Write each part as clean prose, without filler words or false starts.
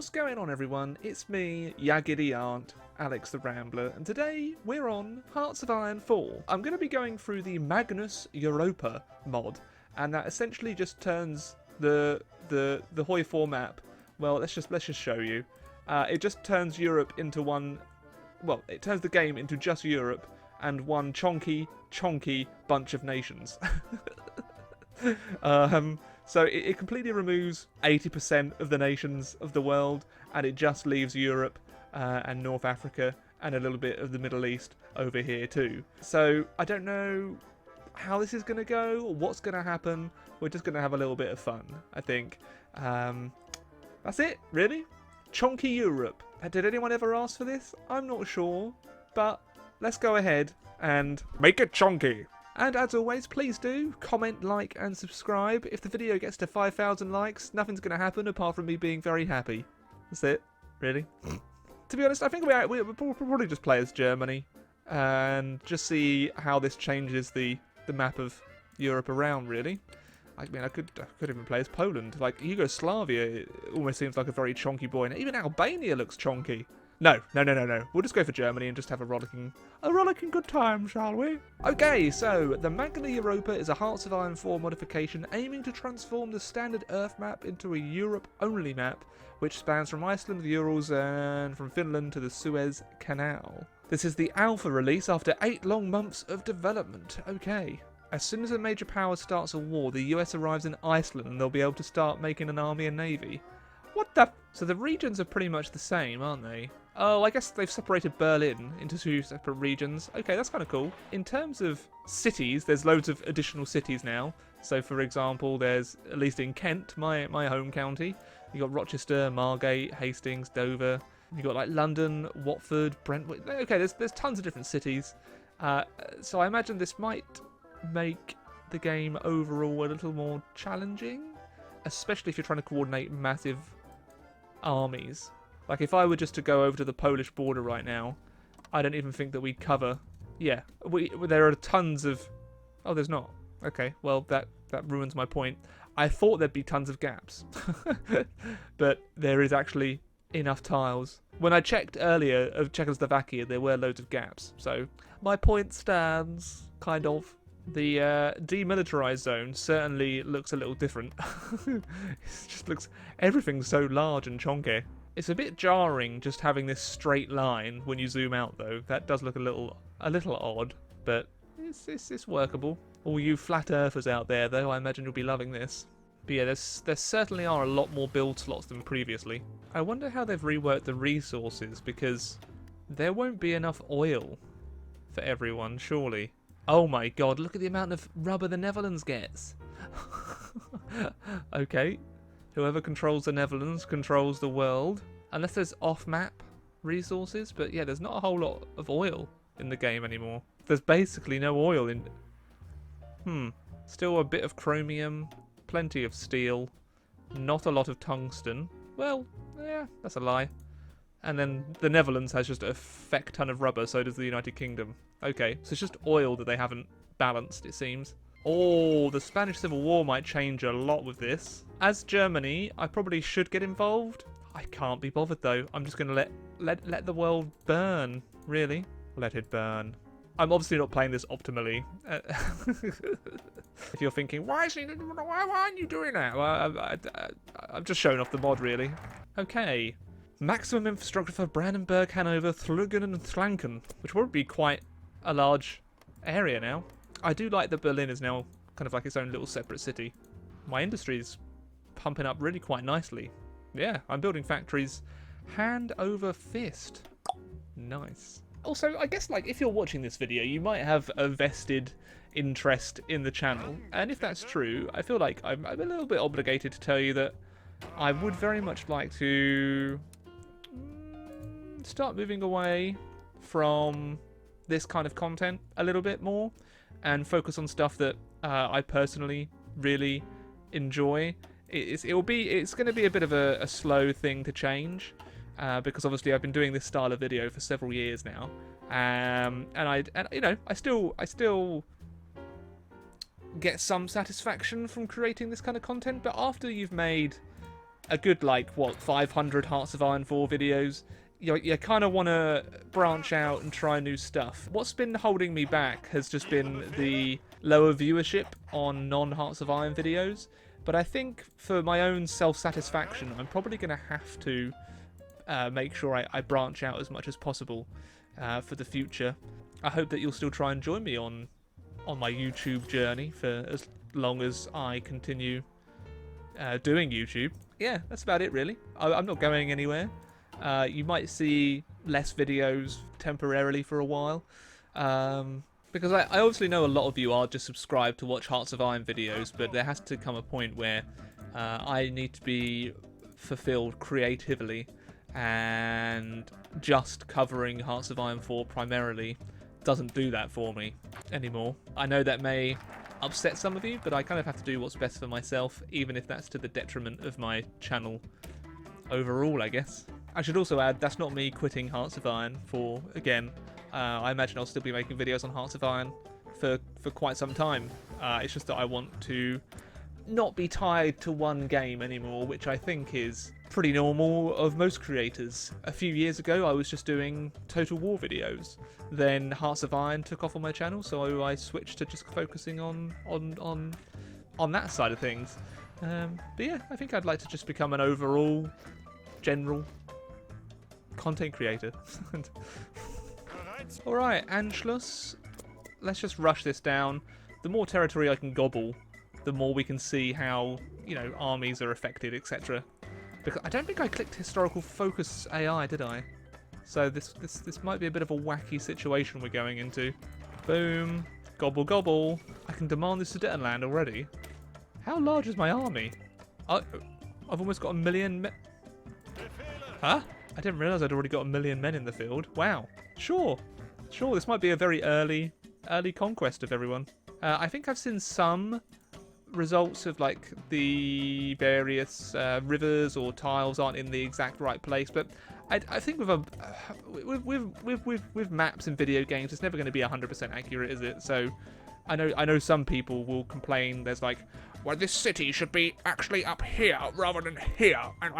What's going on, everyone? It's me, Yaggedy Aunt, Alex the Rambler, and today we're on Hearts of Iron 4. I'm going to be going through the Magna Europa mod, and that essentially just turns the Hoi 4 map. Well, let's just show you. It just turns Europe into one. Well, it turns the game into just Europe and one chonky bunch of nations. So it completely removes 80% of the nations of the world, and it just leaves Europe and North Africa and a little bit of the Middle East over here too. So I don't know how this is going to go or what's going to happen. We're just going to have a little bit of fun, I think. That's it, really. Chonky Europe. Did anyone ever ask for this? I'm not sure, but let's go ahead and make it chonky. And as always, please do comment, like, and subscribe. If the video gets to 5,000 likes, nothing's going to happen apart from me being very happy. That's it, really. To be honest, I think we'll probably just play as Germany and just see how this changes the map of Europe around, really. I mean, I could even play as Poland. Like, Yugoslavia, it almost seems like a very chonky boy. And even Albania looks chonky. No. We'll just go for Germany and just have a rollicking good time, shall we? Okay, so the Magna Europa is a Hearts of Iron 4 modification aiming to transform the standard Earth map into a Europe-only map, which spans from Iceland, the Urals, and from Finland to the Suez Canal. This is the alpha release after 8 long months of development. Okay. As soon as a major power starts a war, the US arrives in Iceland and they'll be able to start making an army and navy. What the? So the regions are pretty much the same, aren't they? Oh, I guess they've separated Berlin into 2 separate regions. Okay, that's kind of cool. In terms of cities, there's loads of additional cities now. So, for example, there's, at least in Kent, my home county, you got Rochester, Margate, Hastings, Dover. You got like London, Watford, Brentwood. Okay, there's tons of different cities. So I imagine this might make the game overall a little more challenging, especially if you're trying to coordinate massive armies. Like, if I were just to go over to the Polish border right now, I don't even think that we'd cover. Yeah, there are tons of. Oh, there's not. Okay, well that ruins my point. I thought there'd be tons of gaps, but there is actually enough tiles. When I checked earlier of Czechoslovakia, there were loads of gaps. So my point stands, kind of. The demilitarized zone certainly looks a little different. It just looks, everything's so large and chonky. It's a bit jarring just having this straight line when you zoom out, though. That does look a little odd, but it's workable. All you flat earthers out there, though, I imagine you'll be loving this. But yeah, there certainly are a lot more build slots than previously. I wonder how they've reworked the resources, because there won't be enough oil for everyone, surely. Oh my god, look at the amount of rubber the Netherlands gets. Okay. Whoever controls the Netherlands controls the world. Unless there's off-map resources. But yeah, there's not a whole lot of oil in the game anymore. There's basically no oil in... Still a bit of chromium. Plenty of steel. Not a lot of tungsten. Well, yeah, that's a lie. And then the Netherlands has just a feck ton of rubber, so does the United Kingdom. Okay, so it's just oil that they haven't balanced, it seems. Oh, the Spanish Civil War might change a lot with this. As Germany, I probably should get involved. I can't be bothered, though. I'm just going to let the world burn, really. Let it burn. I'm obviously not playing this optimally. If you're thinking, why aren't you doing that? Well, I'm just showing off the mod, really. Okay. Maximum infrastructure for Brandenburg, Hanover, Thlungen and Thlanken, which would be quite a large area now. I do like that Berlin is now kind of like its own little separate city. My industry's pumping up really quite nicely. Yeah, I'm building factories hand over fist. Nice. Also, I guess, like, if you're watching this video, you might have a vested interest in the channel. And if that's true, I feel like I'm a little bit obligated to tell you that I would very much like to start moving away from this kind of content a little bit more and focus on stuff that I personally really enjoy. It's going to be a bit of a slow thing to change because obviously I've been doing this style of video for several years now, and you know, I still get some satisfaction from creating this kind of content. But after you've made a good, like, what, 500 Hearts of Iron 4 videos, you kind of want to branch out and try new stuff. What's been holding me back has just been the lower viewership on non-Hearts of Iron videos. But I think for my own self-satisfaction, I'm probably going to have to make sure I branch out as much as possible for the future. I hope that you'll still try and join me on my YouTube journey for as long as I continue doing YouTube. Yeah, that's about it, really. I'm not going anywhere. You might see less videos temporarily for a while. Because I obviously know a lot of you are just subscribed to watch Hearts of Iron videos, but there has to come a point where I need to be fulfilled creatively, and just covering Hearts of Iron 4 primarily doesn't do that for me anymore. I know that may upset some of you, but I kind of have to do what's best for myself, even if that's to the detriment of my channel overall, I guess. I should also add, that's not me quitting Hearts of Iron for, again, I imagine I'll still be making videos on Hearts of Iron for quite some time. It's just that I want to not be tied to one game anymore, which I think is pretty normal of most creators. A few years ago, I was just doing Total War videos. Then Hearts of Iron took off on my channel, so I switched to just focusing on that side of things. But yeah, I think I'd like to just become an overall, general content creator. Alright, Anschluss. Let's just rush this down. The more territory I can gobble, the more we can see how, you know, armies are affected, etc. Because I don't think I clicked historical focus AI, did I? So this might be a bit of a wacky situation we're going into. Boom. Gobble gobble. I can demand the Sudetenland already. How large is my army? I've almost got 1 million men. Huh? I didn't realise I'd already got 1 million men in the field. Wow. Sure, this might be a very early conquest of everyone. I think I've seen some results of like the various rivers or tiles aren't in the exact right place, but I think with maps in video games, it's never going to be 100% accurate, is it? So I know some people will complain. There's like, well, this city should be actually up here rather than here, and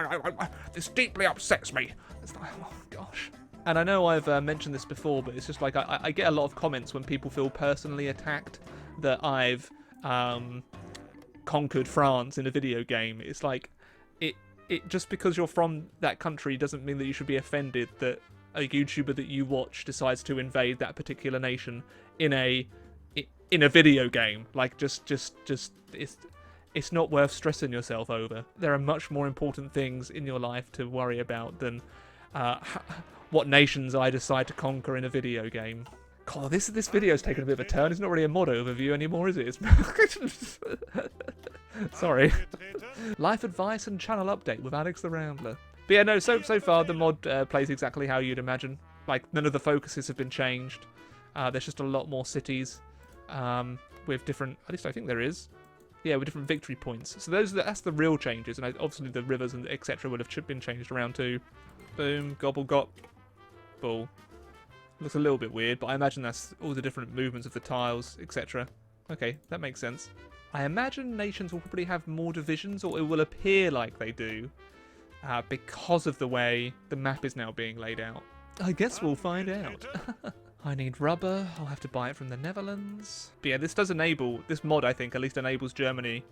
this deeply upsets me. It's like, oh gosh. And I know I've mentioned this before, but it's just like I get a lot of comments when people feel personally attacked that I've conquered France in a video game. It's like, it just because you're from that country doesn't mean that you should be offended that a YouTuber that you watch decides to invade that particular nation in a video game. Like, just it's not worth stressing yourself over. There are much more important things in your life to worry about than what nations I decide to conquer in a video game. God, this video's taken a bit of a turn. It's not really a mod overview anymore, is it? Sorry. Life advice and channel update with Alex the Rambler. But yeah, no, so far the mod plays exactly how you'd imagine. Like, none of the focuses have been changed. There's just a lot more cities with different, at least I think there is. Yeah, with different victory points. So that's the real changes, and obviously the rivers and etc. would have been changed around too. Boom, gobble gop, bull. Looks a little bit weird, but I imagine that's all the different movements of the tiles, etc. Okay, that makes sense. I imagine nations will probably have more divisions, or it will appear like they do, because of the way the map is now being laid out. I guess we'll find out. I need rubber. I'll have to buy it from the Netherlands. But yeah, this mod I think at least enables Germany,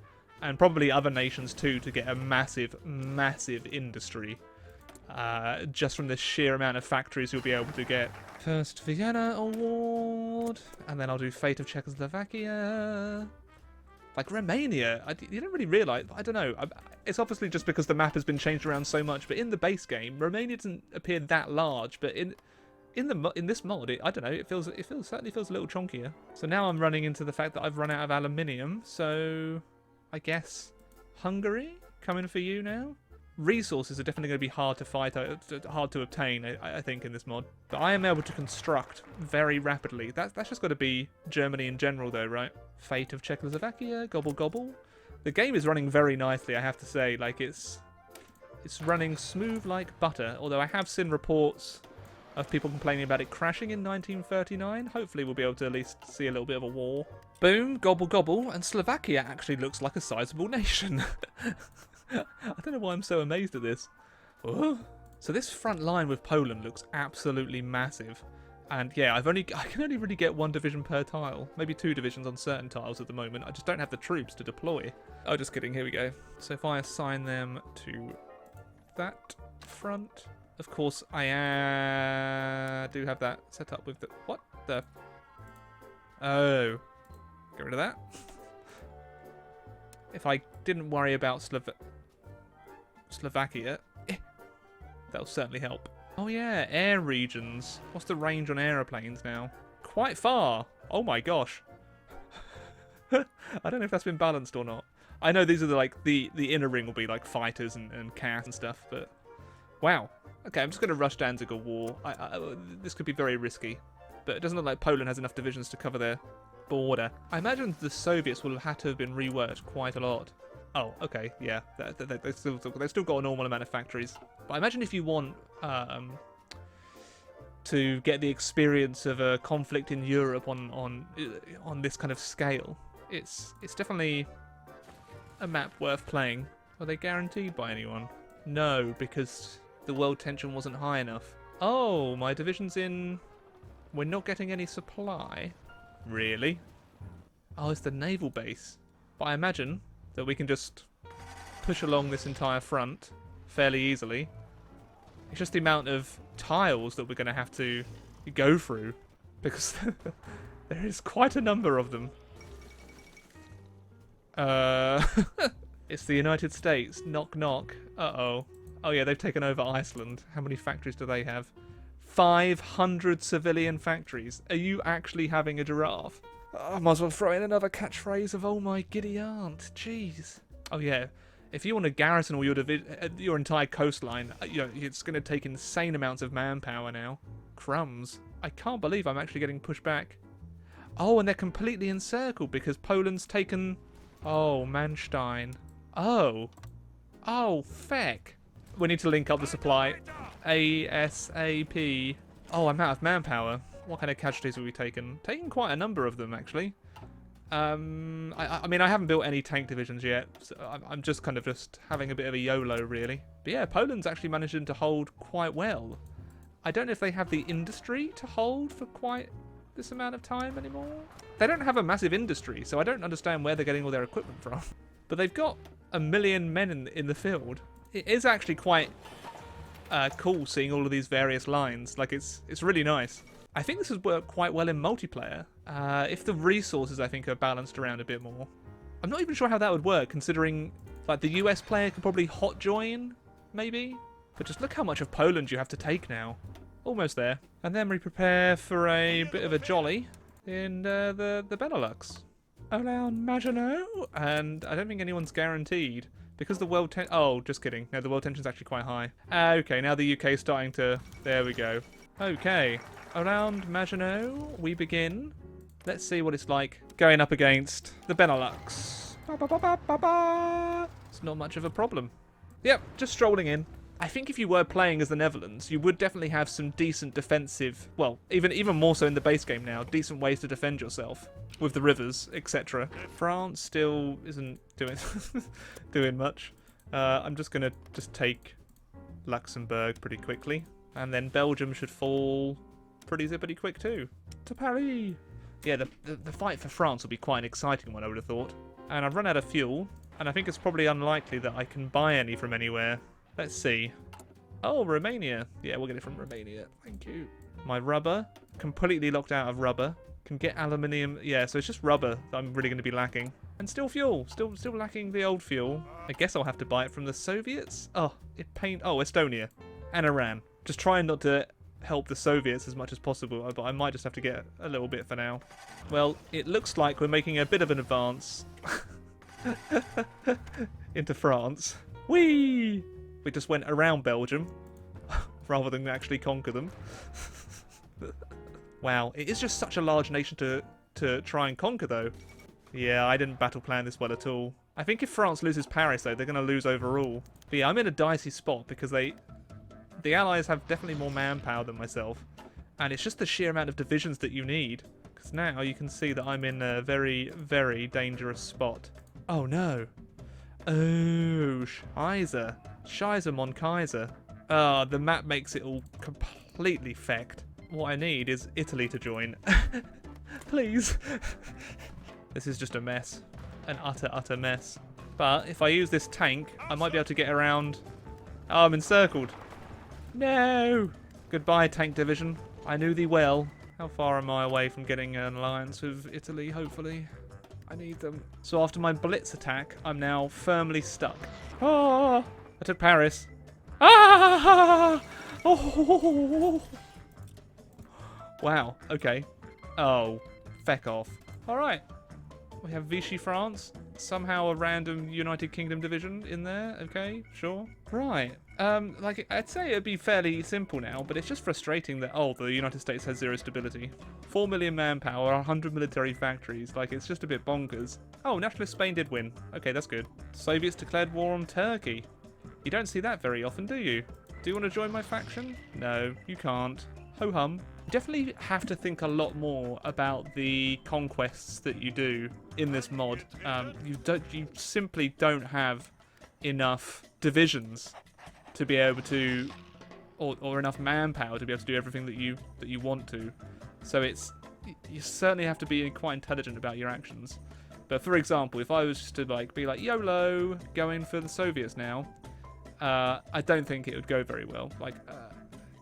and probably other nations too, to get a massive, massive industry. Just from the sheer amount of factories you'll be able to get. First Vienna Award, and then I'll do Fate of Czechoslovakia. Like Romania, you don't really realise, I don't know, it's obviously just because the map has been changed around so much, but in the base game, Romania doesn't appear that large, but in this mod, I don't know, it certainly feels a little chonkier. So now I'm running into the fact that I've run out of aluminium, so I guess Hungary coming for you now. Resources are definitely going to be hard to fight, hard to obtain, I think, in this mod. But I am able to construct very rapidly. That's just got to be Germany in general, though, right? Fate of Czechoslovakia, gobble gobble. The game is running very nicely, I have to say. Like, it's running smooth like butter. Although I have seen reports of people complaining about it crashing in 1939. Hopefully we'll be able to at least see a little bit of a war. Boom, gobble gobble, and Slovakia actually looks like a sizable nation. I don't know why I'm so amazed at this. Oh. So this front line with Poland looks absolutely massive. And yeah, I can only really get 1 division per tile. Maybe 2 divisions on certain tiles at the moment. I just don't have the troops to deploy. Oh, just kidding. Here we go. So if I assign them to that front, of course I do have that set up with the... What the... Oh. Get rid of that. If I didn't worry about Slovakia, that'll certainly help. Oh yeah, air regions. What's the range on aeroplanes now? Quite far. Oh my gosh. I don't know if that's been balanced or not. I know these are the inner ring will be like fighters and cats and stuff, but wow. Okay, I'm just going to rush Danzig war. This could be very risky, but it doesn't look like Poland has enough divisions to cover their border. I imagine the Soviets will have had to have been reworked quite a lot. Oh, okay, yeah, they've still got a normal amount of factories. But I imagine if you want to get the experience of a conflict in Europe on this kind of scale, it's definitely a map worth playing. Are they guaranteed by anyone? No, because the world tension wasn't high enough. Oh, my division's in... We're not getting any supply. Really? Oh, it's the naval base. But I imagine that we can just push along this entire front fairly easily. It's just the amount of tiles that we're going to have to go through, because there is quite a number of them. It's the United States. Knock knock. Uh-oh. Oh yeah, they've taken over Iceland. How many factories do they have? 500 civilian factories. Are you actually having a giraffe? Oh, I might as well throw in another catchphrase of "oh my giddy aunt." Jeez. Oh yeah, if you want to garrison all your entire coastline, it's going to take insane amounts of manpower now. Crumbs. I can't believe I'm actually getting pushed back. Oh, and they're completely encircled because Poland's taken... Oh, Manstein. Oh. Oh, feck. We need to link up the supply. ASAP. Oh, I'm out of manpower. What kind of casualties have we taken? Taken quite a number of them, actually. I mean, I haven't built any tank divisions yet, so I'm just kind of having a bit of a YOLO, really. But yeah, Poland's actually managing to hold quite well. I don't know if they have the industry to hold for quite this amount of time anymore. They don't have a massive industry, so I don't understand where they're getting all their equipment from. But they've got 1 million men in the field. It is actually quite cool seeing all of these various lines. Like, it's really nice. I think this has worked quite well in multiplayer. If the resources, I think, are balanced around a bit more. I'm not even sure how that would work, considering like the US player could probably hot join, maybe. But just look how much of Poland you have to take now. Almost there. And then we prepare for a bit of a jolly in the Benelux. Around Maginot, and I don't think anyone's guaranteed. Because the world tension... Oh, just kidding. No, the world tension's actually quite high. Okay, now the UK is starting to... There we go. Okay. Around Maginot, we begin. Let's see what it's like going up against the Benelux. It's not much of a problem. Yep, just strolling in. I think if you were playing as the Netherlands, you would definitely have some decent defensive... Well, even more so in the base game now. Decent ways to defend yourself. With the rivers, etc. France still isn't doing much. I'm just going to take Luxembourg pretty quickly. And then Belgium should fall pretty zippity quick too. To Paris! Yeah, the fight for France will be quite an exciting one, I would have thought. And I've run out of fuel. And I think it's probably unlikely that I can buy any from anywhere. Let's see. Oh, Romania. Yeah, we'll get it from Romania. Thank you. My rubber. Completely locked out of rubber. Can get aluminium. Yeah, so it's just rubber that I'm really going to be lacking. And still fuel. Still lacking the old fuel. I guess I'll have to buy it from the Soviets. Oh, Estonia. And Iran. Just trying not to help the Soviets as much as possible, but I might just have to get a little bit for now. Well, it looks like we're making a bit of an advance into France. Whee! We just went around Belgium rather than actually conquer them. Wow, it is just such a large nation to try and conquer, though. Yeah, I didn't battle plan this well at all. I think if France loses Paris, though, they're going to lose overall. But yeah, I'm in a dicey spot because the Allies have definitely more manpower than myself. And it's just the sheer amount of divisions that you need. Because now you can see that I'm in a very, very dangerous spot. Oh, no. Oh, Scheiße. Scheiße, Mon Kaiser. The map makes it all completely fecked. What I need is Italy to join. Please. This is just a mess. An utter mess. But if I use this tank, I might be able to get around. Oh, I'm encircled. No! Goodbye, tank division. I knew thee well. How far am I away from getting an alliance with Italy, hopefully? I need them. So after my blitz attack, I'm now firmly stuck. Ah! I took Paris. Ah! Oh! Wow, okay. Oh, feck off. Alright. We have Vichy France. Somehow a random United Kingdom division in there. Okay, sure. Right. Like, I'd say it'd be fairly simple now, but it's just frustrating that, the United States has 0 stability. 4 million manpower, 100 military factories. Like, it's just a bit bonkers. Oh, nationalist Spain did win. Okay, that's good. Soviets declared war on Turkey. You don't see that very often, do you? Do you want to join my faction? No, you can't. Ho-hum. You definitely have to think a lot more about the conquests that you do in this mod. You simply don't have enough divisions to be able to, or enough manpower to be able to do everything that you want to. So you certainly have to be quite intelligent about your actions. But for example, if I was just to be like YOLO, going for the Soviets now, I don't think it would go very well.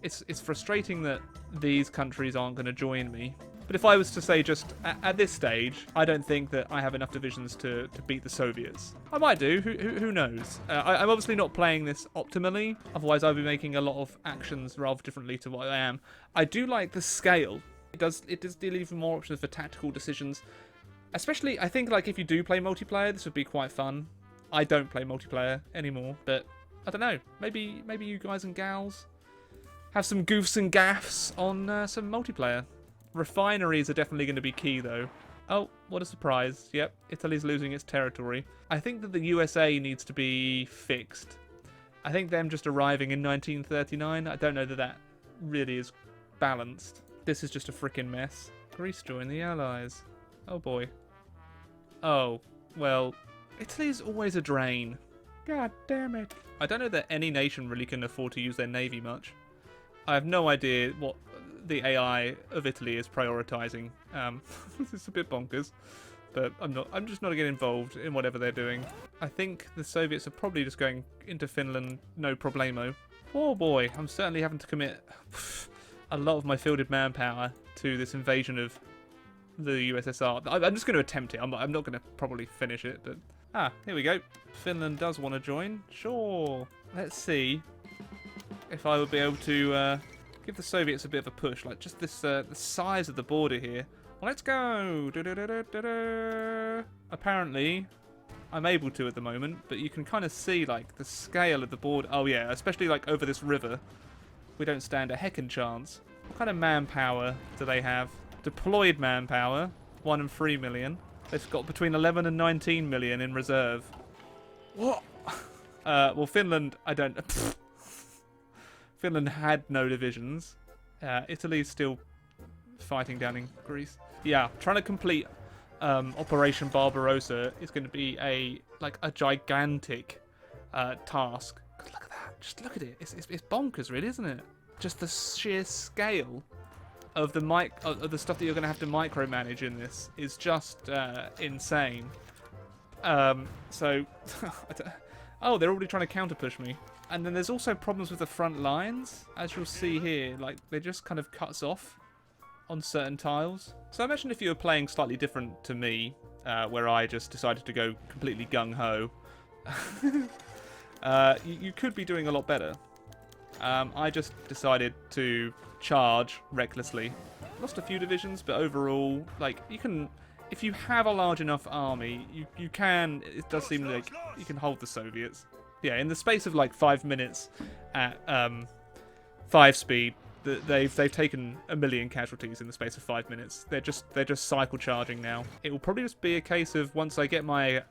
It's frustrating that these countries aren't going to join me. But if I was to say just at this stage, I don't think that I have enough divisions to beat the Soviets. I might do. Who knows? I'm obviously not playing this optimally. Otherwise, I'd be making a lot of actions rather differently to what I am. I do like the scale. It does leave more options for tactical decisions. Especially, I think if you do play multiplayer, this would be quite fun. I don't play multiplayer anymore, but I don't know. Maybe you guys and gals have some goofs and gaffs on some multiplayer. Refineries are definitely going to be key, though. Oh, what a surprise. Yep, Italy's losing its territory. I think that the USA needs to be fixed. I think them just arriving in 1939, I don't know that really is balanced. This is just a freaking mess. Greece joined the Allies. Oh, boy. Oh, well, Italy's always a drain. God damn it. I don't know that any nation really can afford to use their navy much. I have no idea what the AI of Italy is prioritizing. It's a bit bonkers, but I'm just not getting involved in whatever they're doing. I think the Soviets are probably just going into Finland, no problemo. Oh boy, I'm certainly having to commit a lot of my fielded manpower to this invasion of the USSR. I'm just going to attempt it. I'm not going to probably finish it, but here we go. Finland does want to join. Sure. Let's see if I would be able to give the Soviets a bit of a push, just this the size of the border here. Well, let's go. Apparently, I'm able to at the moment, but you can kind of see the scale of the border. Oh yeah, especially over this river, we don't stand a heckin' chance. What kind of manpower do they have? Deployed manpower, 1 and 3 million. They've got between 11 and 19 million in reserve. What? Well, Finland, I don't. Finland had no divisions. Italy's still fighting down in Greece. Yeah, trying to complete Operation Barbarossa is going to be a gigantic task. Look at that! Just look at it. It's bonkers, really, isn't it? Just the sheer scale of the stuff that you're going to have to micromanage in this is just insane. So, oh, they're already trying to counter push me. And then there's also problems with the front lines, as you'll see here. They just kind of cuts off on certain tiles. So I imagine if you were playing slightly different to me, where I just decided to go completely gung-ho, you could be doing a lot better. I just decided to charge recklessly. Lost a few divisions, but overall, you can, if you have a large enough army, you can, it does seem like you can hold the Soviets. Yeah, in the space of 5 minutes at 5 speed, they've taken 1 million casualties in the space of 5 minutes. They're just cycle charging now. It will probably just be a case of once I get my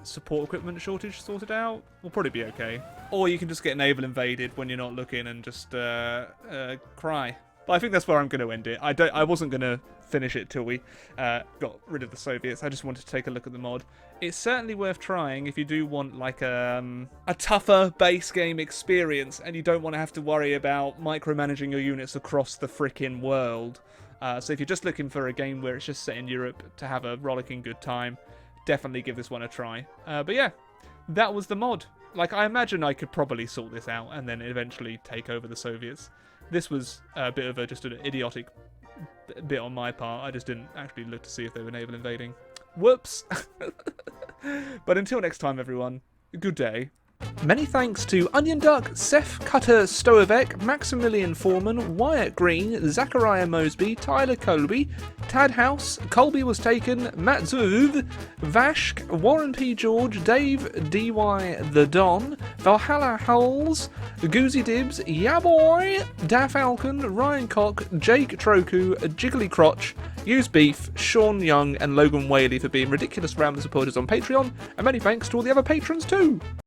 support equipment shortage sorted out, we'll probably be okay. Or you can just get naval invaded when you're not looking and just cry. But I think that's where I'm going to end it. I wasn't going to finish it till we got rid of the Soviets. I just wanted to take a look at the mod. It's certainly worth trying if you do want like a tougher base game experience and you don't want to have to worry about micromanaging your units across the frickin' world. So if you're just looking for a game where it's just set in Europe to have a rollicking good time, definitely give this one a try. But yeah, that was the mod. Like, I imagine I could probably sort this out and then eventually take over the Soviets. This was a bit of just an idiotic bit on my part. I just didn't actually look to see if they were naval invading. Whoops! But until next time, everyone, good day. Many thanks to Onion Duck, Seth Cutter Stoevek, Maximilian Foreman, Wyatt Green, Zachariah Mosby, Tyler Colby, Tad House, Colby Was Taken, Matt Zuv, Vashk, Warren P. George, Dave D.Y. The Don, Valhalla Hulls, Goozy Dibs, Yaboy, Da Falcon, Ryan Cock, Jake Troku, Jiggly Crotch, Use Beef, Sean Young, and Logan Whaley for being ridiculous Rambler supporters on Patreon, and many thanks to all the other patrons too!